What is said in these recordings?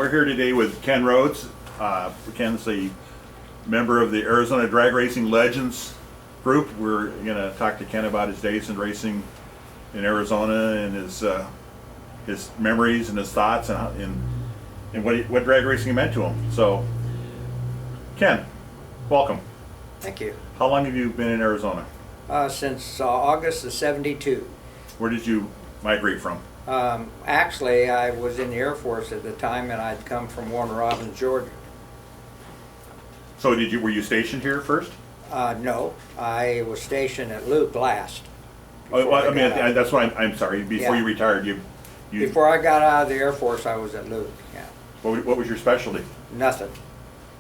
we're here today with Ken Rhoads. Ken's a member of the Arizona Drag Racing Legends group. We're going to talk to Ken about his days in racing in Arizona and his memories and his thoughts and what drag racing meant to him. So, Ken, welcome. Thank you. How long have you been in Arizona? Since August of '72. Where did you migrate from? Actually, I was in the Air Force at the time, and I'd come from Warner Robins, Georgia. So were you stationed here first? No, I was stationed at Luke last. Oh, well, I mean, that's why I'm sorry. Before you retired, you. Before I got out of the Air Force, I was at Luke. Yeah. What was your specialty? Nothing.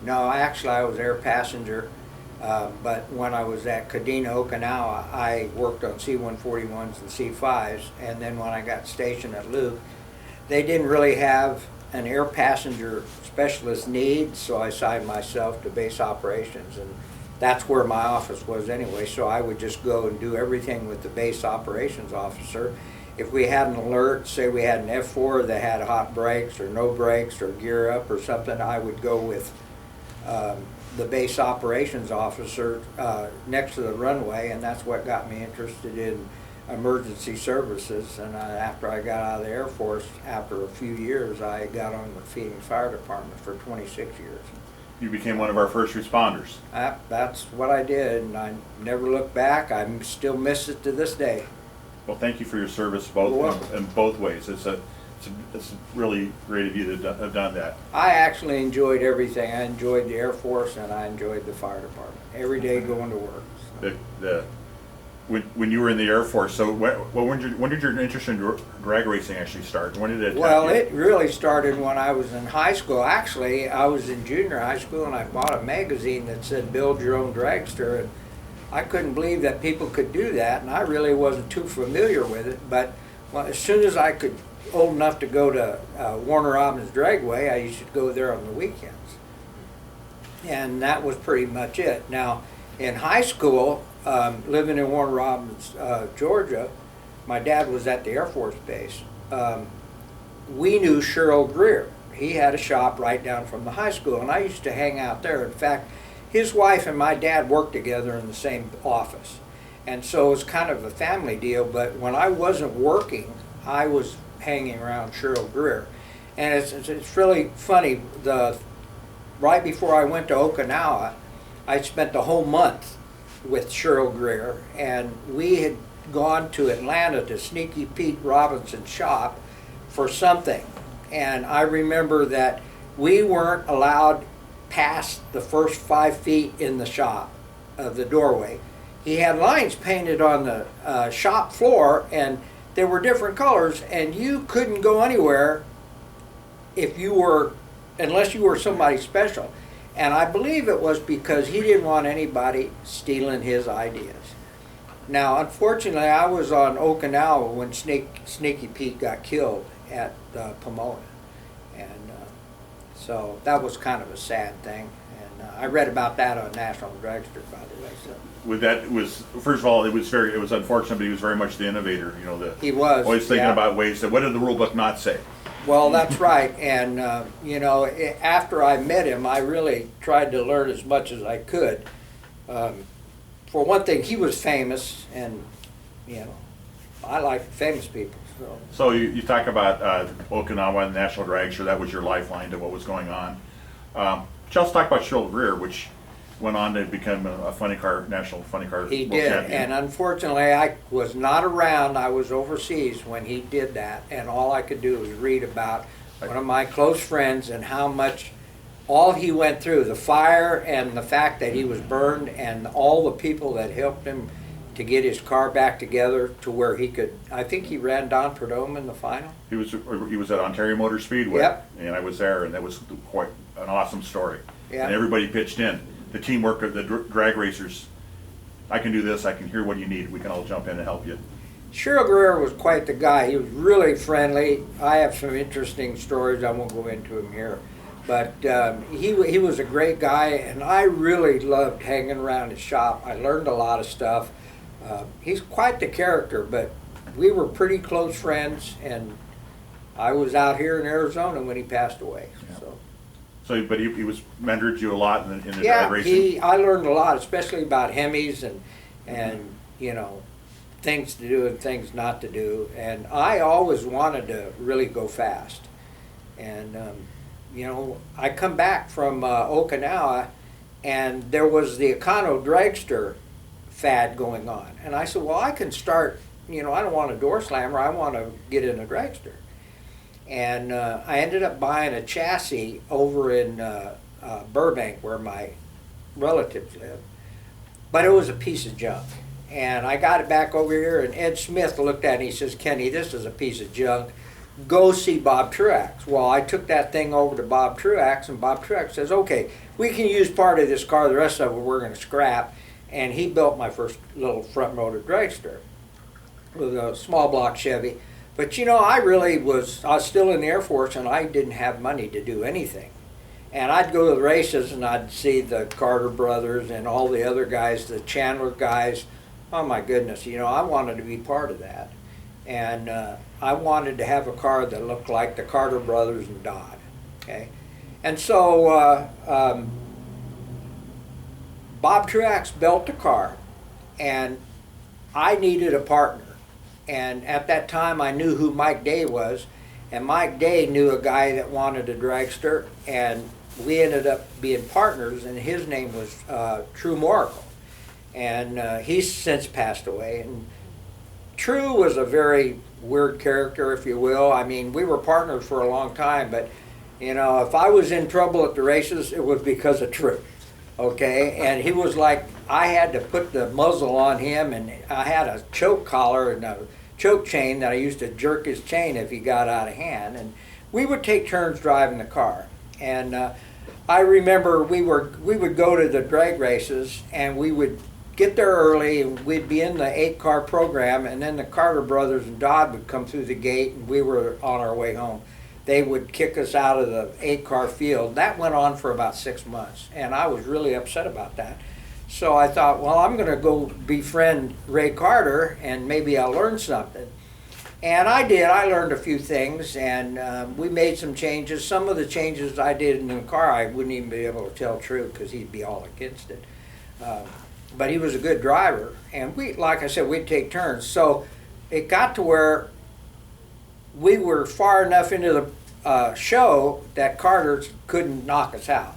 No, actually, I was air passenger. But when I was at Kadena, Okinawa, I worked on C-141s and C-5s, and then when I got stationed at Luke, they didn't really have an air passenger specialist need, so I assigned myself to base operations, and that's where my office was anyway, so I would just go and do everything with the base operations officer. If we had an alert, say we had an F4 that had hot brakes or no brakes or gear up or something, I would go with the base operations officer next to the runway, and that's what got me interested in emergency services. And after I got out of the Air Force, after a few years, I got on the Phoenix Fire Department for 26 years. You became one of our first responders. That's what I did, and I never looked back. I still miss it to this day. Well, thank you for your service in both ways. It's really great of you to have done that. I actually enjoyed everything. I enjoyed the Air Force and I enjoyed the fire department. Every day going to work. So. When you were in the Air Force, so when did your interest in drag racing actually start? When did it? Well, it really started when I was in high school. Actually, I was in junior high school and I bought a magazine that said "Build Your Own Dragster," and I couldn't believe that people could do that, and I really wasn't too familiar with it. But as soon as I could. Old enough to go to Warner Robins Dragway, I used to go there on the weekends. And that was pretty much it. Now, in high school, living in Warner Robins, Georgia, my dad was at the Air Force Base. We knew Cheryl Greer. He had a shop right down from the high school, and I used to hang out there. In fact, his wife and my dad worked together in the same office. And so it was kind of a family deal, but when I wasn't working, I was hanging around Cheryl Greer. And it's really funny, right before I went to Okinawa, I spent the whole month with Cheryl Greer, and we had gone to Atlanta to Sneaky Pete Robinson's shop for something. And I remember that we weren't allowed past the first 5 feet in the shop of the doorway. He had lines painted on the shop floor, and they were different colors, and you couldn't go anywhere unless you were somebody special. And I believe it was because he didn't want anybody stealing his ideas. Now, unfortunately, I was on Okinawa when Sneaky Pete got killed at Pomona. And so that was kind of a sad thing. And I read about that on National Dragster, by the way. So. First of all, it was unfortunate, but he was very much the innovator. He was always thinking about ways that what did the rule book not say. Well, that's right, and after I met him, I really tried to learn as much as I could. For one thing, he was famous, and I like famous people. So you talk about Okinawa and the National Drag Show. That was your lifeline to what was going on. Just talk about Cheryl Greer, which went on to become a national funny car He world did, champion. and unfortunately I was not around. I was overseas when he did that, and all I could do was read about one of my close friends and how much all he went through, the fire and the fact that he was burned, and all the people that helped him to get his car back together to where he could. I think he ran Don Prudhomme in the final. He was at Ontario Motor Speedway, yep. And I was there, and that was quite an awesome story. Yep. And everybody pitched in. The teamwork of the drag racers. I can do this. I can hear what you need. We can all jump in and help you. Cheryl Greer was quite the guy. He was really friendly. I have some interesting stories. I won't go into them here. But he was a great guy, and I really loved hanging around his shop. I learned a lot of stuff. He's quite the character, but we were pretty close friends, and I was out here in Arizona when he passed away. Yeah. So. So, but he was mentored you a lot in the Yeah, drag racing. I learned a lot, especially about Hemis and you know, things to do and things not to do. And I always wanted to really go fast. And you know, I come back from Okinawa, and there was the Econo dragster fad going on, and I said, well, I can start. You know, I don't want a door slammer. I want to get in a dragster. And I ended up buying a chassis over in Burbank, where my relatives live. But it was a piece of junk. And I got it back over here, and Ed Smith looked at it and he says, Kenny, this is a piece of junk. Go see Bob Truax. Well, I took that thing over to Bob Truax, and Bob Truax says, okay, we can use part of this car, the rest of it we're going to scrap. And he built my first little front-motor dragster with a small block Chevy. But you know, I was still in the Air Force, and I didn't have money to do anything. And I'd go to the races and I'd see the Carter brothers and all the other guys, the Chandler guys. Oh my goodness, you know, I wanted to be part of that. And I wanted to have a car that looked like the Carter brothers and Dodd. Okay? And so Bob Truax built the car, and I needed a partner. And at that time, I knew who Mike Day was, and Mike Day knew a guy that wanted a dragster, and we ended up being partners, and his name was True Moracle. And he's since passed away. And True was a very weird character, if you will. I mean, we were partners for a long time, but, you know, if I was in trouble at the races, it was because of True. Okay, and he was like, I had to put the muzzle on him, and I had a choke collar and a choke chain that I used to jerk his chain if he got out of hand, and we would take turns driving the car. And I remember we would go to the drag races, and we would get there early, and we'd be in the 8-car program, and then the Carter brothers and Dodd would come through the gate, and we were on our way home. They would kick us out of the 8-car field. That went on for about 6 months, and I was really upset about that. So I thought, well, I'm going to go befriend Ray Carter, and maybe I'll learn something. And I did. I learned a few things, and we made some changes. Some of the changes I did in the car, I wouldn't even be able to tell True because he'd be all against it. But he was a good driver, and we, like I said, we'd take turns. So it got to where we were far enough into the show that Carter couldn't knock us out.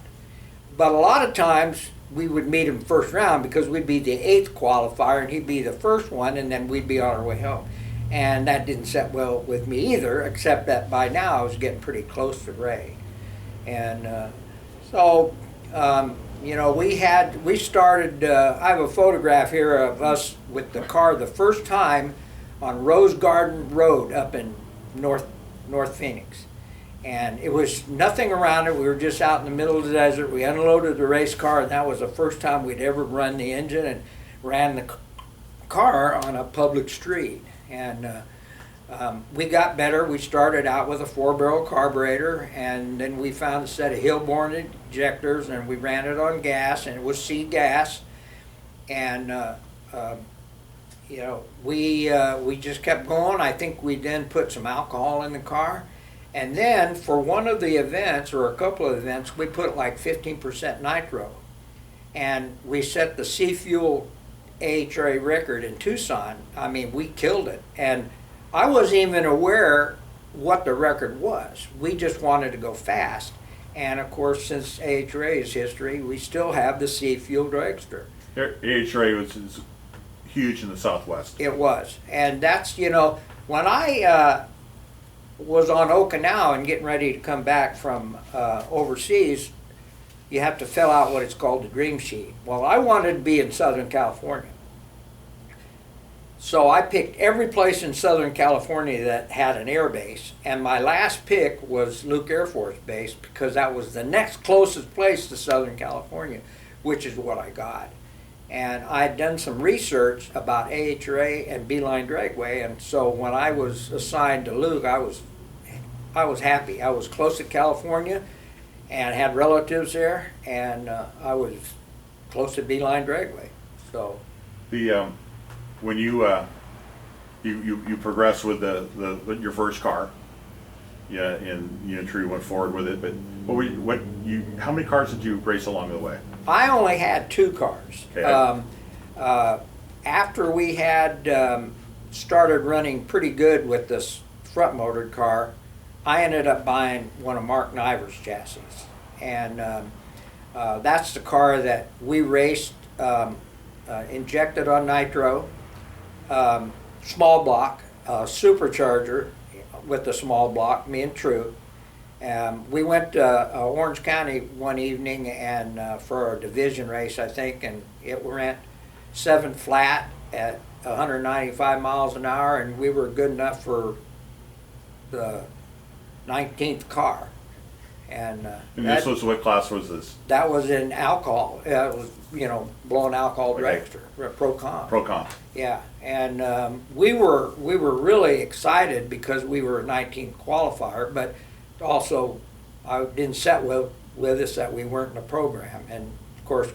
But a lot of times we would meet him first round because we'd be the 8th qualifier and he'd be the first one, and then we'd be on our way home. And that didn't set well with me either, except that by now I was getting pretty close to Ray. And you know, we started, I have a photograph here of us with the car the first time on Rose Garden Road up in North Phoenix. And it was nothing around it. We were just out in the middle of the desert. We unloaded the race car, and that was the first time we'd ever run the engine and ran the car on a public street. And we got better. We started out with a 4-barrel carburetor, and then we found a set of Hilborn injectors, and we ran it on gas, and it was C gas. And you know, we just kept going. I think we then put some alcohol in the car. And then for one of the events, or a couple of events, we put like 15% nitro. And we set the C Fuel AHRA record in Tucson. I mean, we killed it. And I wasn't even aware what the record was. We just wanted to go fast. And of course, since AHRA's history, we still have the C Fuel dragster. AHRA was huge in the Southwest. It was. And that's, you know, when I was on Okinawa and getting ready to come back from overseas, you have to fill out what it's called the dream sheet. Well, I wanted to be in Southern California. So I picked every place in Southern California that had an air base, and my last pick was Luke Air Force Base because that was the next closest place to Southern California, which is what I got. And I'd done some research about AHRA and Beeline Dragway, and so when I was assigned to Luke, I was happy. I was close to California and had relatives there, and I was close to Beeline Dragway. So when you progress with your first car, yeah, and you and True went forward with it. But how many cars did you race along the way? I only had 2 cars. Okay. After we had started running pretty good with this front motored car, I ended up buying one of Mark Niver's chassis. And that's the car that we raced, injected on nitro, small block, supercharger with the small block, me and True. We went to Orange County one evening and for a division race, I think, and it went 7 flat at 195 miles an hour, and we were good enough for the 19th car. And this was, what class was this? that was in alcohol. It was, blowing alcohol Okay. dragster, pro comp. Pro comp. Yeah, and we were really excited because we were a 19th qualifier, but also I didn't set with us that we weren't in the program. And of course,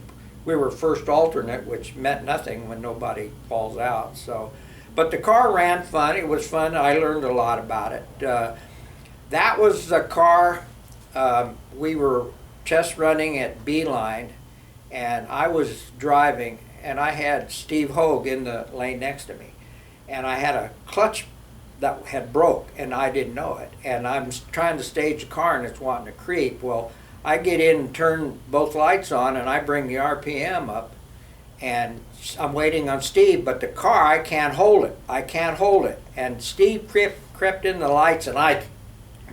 we were first alternate, which meant nothing when nobody falls out. So, but the car ran fun. It was fun. I learned a lot about it. That was the car we were test running at Beeline, and I was driving, and I had Steve Hogue in the lane next to me, and I had a clutch that had broke, and I didn't know it, and I'm trying to stage the car, and it's wanting to creep. Well, I get in and turn both lights on, and I bring the RPM up, and I'm waiting on Steve, but the car, I can't hold it. I can't hold it. And Steve crept in the lights, and I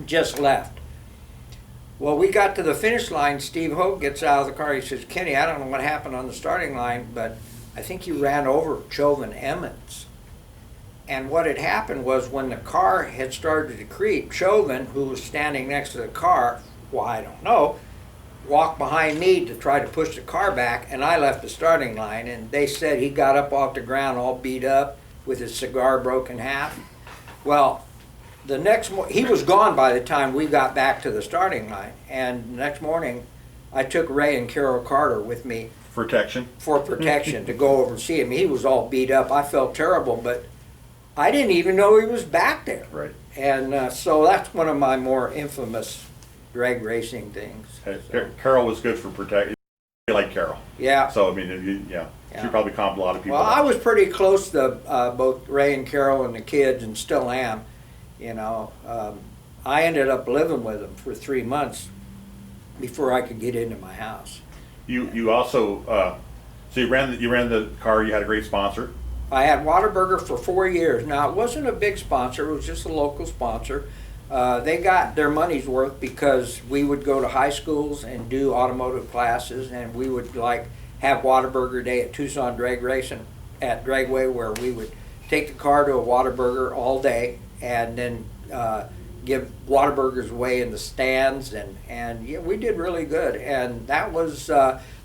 just left. Well, we got to the finish line. Steve Hogue gets out of the car. He says, "Kenny, I don't know what happened on the starting line, but I think you ran over Chauvin Emmons." And what had happened was when the car had started to creep, Chauvin, who was standing next to the car, well, I don't know, walked behind me to try to push the car back, and I left the starting line. And they said he got up off the ground all beat up with his cigar broken half. Well, the next he was gone by the time we got back to the starting line. And the next morning, I took Ray and Carol Carter with me Protection. for protection to go over and see him. He was all beat up. I felt terrible, but I didn't even know he was back there. Right. And so that's one of my more infamous drag racing things. Hey, So, Carol was good for protection. You like Carol. yeah. So, I mean, Yeah. she probably comped a lot of people. Well, I was pretty close to both Ray and Carol and the kids, and still am. I ended up living with them for 3 months before I could get into my house. You also, so you ran the car, you had a great sponsor. I had Whataburger for 4 years. Now, it wasn't a big sponsor, it was just a local sponsor. They got their money's worth because we would go to high schools and do automotive classes, and we would have Whataburger Day at Tucson Drag Racing at Dragway, where we would take the car to a Whataburger all day and then give Whataburgers away in the stands, and yeah, we did really good. And that was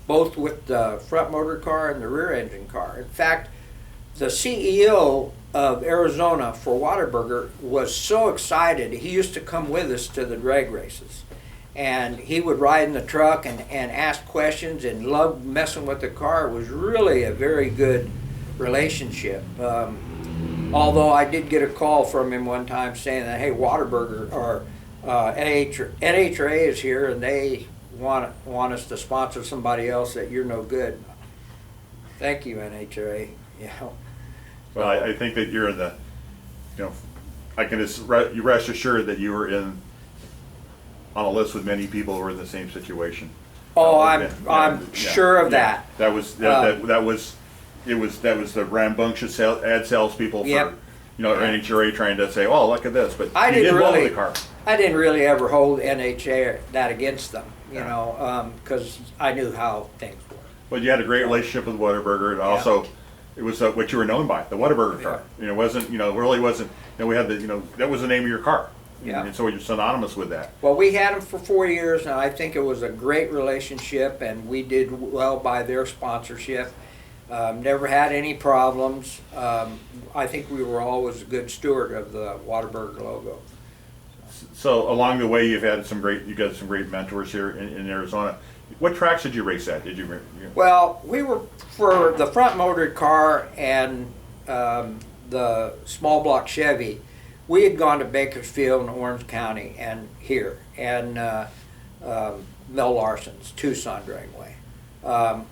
both with the front motor car and the rear engine car. In fact, the CEO of Arizona for Whataburger was so excited. He used to come with us to the drag races, and he would ride in the truck and ask questions and loved messing with the car. It was really a very good relationship. Although I did get a call from him one time saying that, hey, Whataburger or NHRA is here and they want us to sponsor somebody else, that you're no good. Thank you, NHRA. Well, I think that you're in the, I can just you rest assured that you were on a list with many people who were in the same situation. Oh, I'm sure of that. That was the rambunctious ad salespeople for, Yep. NHRA trying to say, oh, look at this, but I you didn't did well really- with the car. I didn't really ever hold NHA that against them, because I knew how things were. But you had a great relationship with Whataburger, and also it was what you were known by, the Whataburger car. It wasn't, really wasn't. We had that was the name of your car. Yeah. And so you're synonymous with that. Well, we had them for 4 years, and I think it was a great relationship, and we did well by their sponsorship. Never had any problems. I think we were always a good steward of the Whataburger logo. So along the way, you got some great mentors here in Arizona. What tracks did you race at? Well, we were, for the front motored car and the small block Chevy, we had gone to Bakersfield and Orange County and here, and Mel Larson's, Tucson Dragway.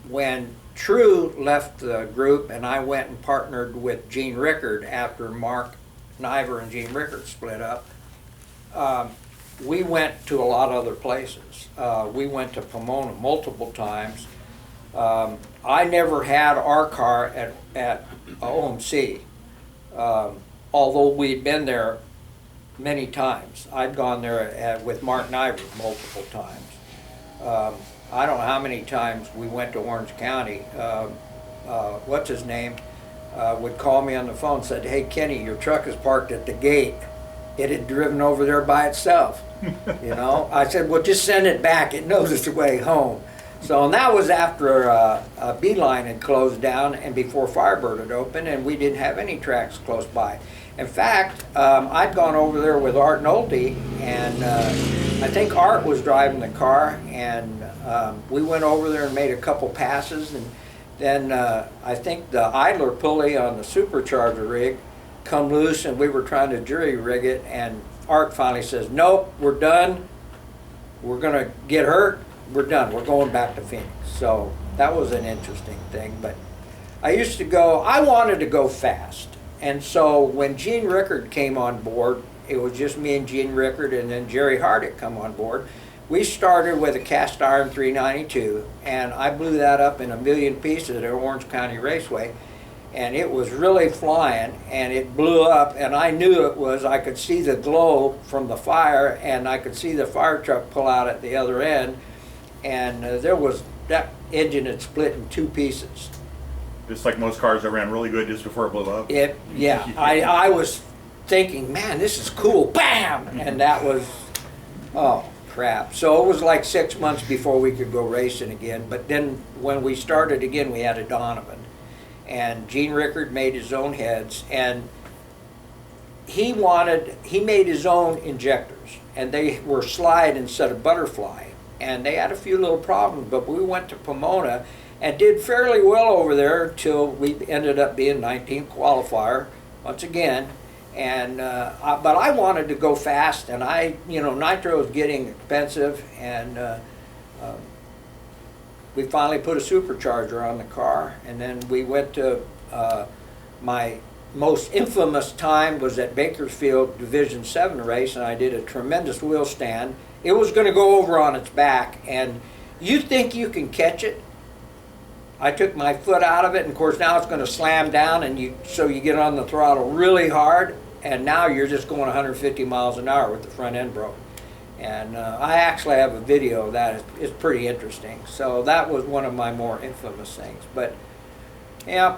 When True left the group and I went and partnered with Gene Rickard after Mark Niver and Gene Rickard split up, we went to a lot of other places. We went to Pomona multiple times. I never had our car at OMC, although we'd been there many times. I'd gone there with Mark Niver multiple times. I don't know how many times we went to Orange County. What's his name? Would call me on the phone and said, "Hey Kenny, your truck is parked at the gate." It had driven over there by itself. You know, I said, "Well, just send it back. It knows its way home." So, and that was after Beeline had closed down and before Firebird had opened, and we didn't have any tracks close by. In fact, I'd gone over there with Art Nolte, and I think Art was driving the car, and we went over there and made a couple passes, and then I think the idler pulley on the supercharger rig come loose, and we were trying to jury rig it, and Art finally says, "Nope, we're done. We're gonna get hurt. We're done. We're going back to Phoenix." So that was an interesting thing. But I used to go, I wanted to go fast. And so when Gene Rickard came on board, it was just me and Gene Rickard, and then Jerry Hardick come on board. We started with a cast iron 392, and I blew that up in a million pieces at Orange County Raceway. And it was really flying, and it blew up, and I knew it was, I could see the glow from the fire, and I could see the fire truck pull out at the other end, and there was, that engine had split in two pieces. Just like most cars that ran really good just before it blew up. Yeah, I was thinking, man, this is cool, bam! And that was, oh crap. So it was like 6 months before we could go racing again, but then when we started again, we had a Donovan. And Gene Rickard made his own heads, and he made his own injectors, and they were slide instead of butterfly, and they had a few little problems, but we went to Pomona and did fairly well over there till we ended up being 19th qualifier once again. And but I wanted to go fast, and nitro was getting expensive, and we finally put a supercharger on the car, and then we went to my most infamous time was at Bakersfield Division 7 race, and I did a tremendous wheel stand. It was going to go over on its back, and you think you can catch it. I took my foot out of it, and of course now it's going to slam down, and so you get on the throttle really hard, and now you're just going 150 miles an hour with the front end broke. And I actually have a video of that. It's pretty interesting. So that was one of my more infamous things. But yeah,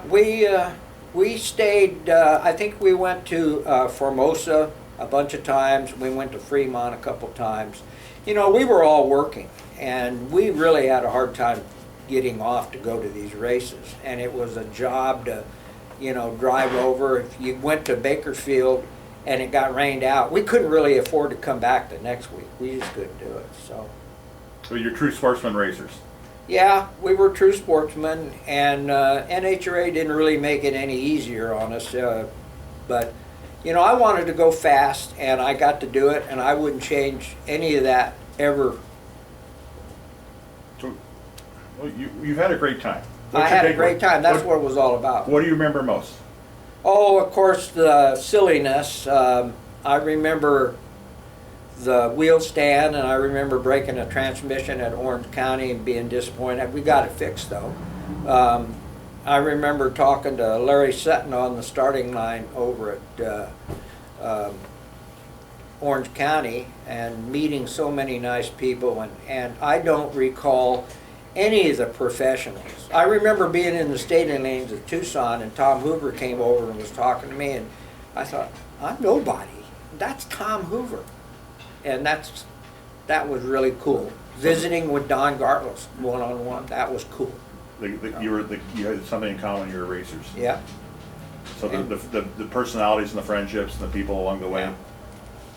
we stayed, I think we went to Formosa a bunch of times. We went to Fremont a couple times. You know, we were all working, and we really had a hard time getting off to go to these races. And it was a job to, drive over. If you went to Bakersfield and it got rained out, we couldn't really afford to come back the next week. We just couldn't do it. So you're true sportsman racers. Yeah, we were true sportsmen, and NHRA didn't really make it any easier on us. But I wanted to go fast, and I got to do it, and I wouldn't change any of that ever. So, well, you've had a great time. I had a great time. That's what it was all about. What do you remember most? Oh, of course, the silliness. I remember the wheel stand, and I remember breaking a transmission at Orange County and being disappointed. We got it fixed, though. I remember talking to Larry Sutton on the starting line over at Orange County and meeting so many nice people, and I don't recall any of the professionals. I remember being in the staging lanes of Tucson, and Tom Hoover came over and was talking to me, and I thought, I'm nobody. That's Tom Hoover. And that was really cool. Visiting with Don Gartles one-on-one, that was cool. You had something in common, you were racers. Yeah. So the personalities and the friendships and the people along the way, yeah.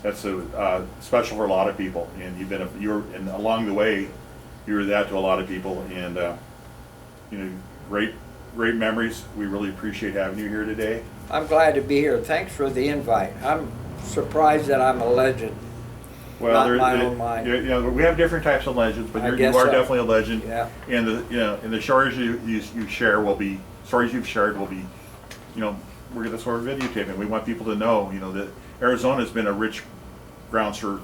That's special for a lot of people. And along the way, you were that to a lot of people, and great memories. We really appreciate having you here today. I'm glad to be here. Thanks for the invite. I'm surprised that I'm a legend. Well, Not in my own mind. You know, we have different types of legends, but I you guess are so. definitely a legend. Yeah. And the stories you share will be stories you've shared will be, you know, that's what we're videotaping. We want people to know, you know, that Arizona has been a rich grounds for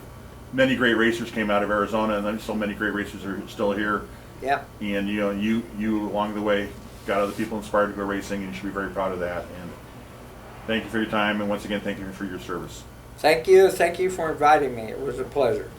many great racers came out of Arizona, and then so many great racers are still here. Yeah. And you know, you along the way got other people inspired to go racing, and you should be very proud of that. And thank you for your time, and once again, thank you for your service. Thank you for inviting me. It was a pleasure.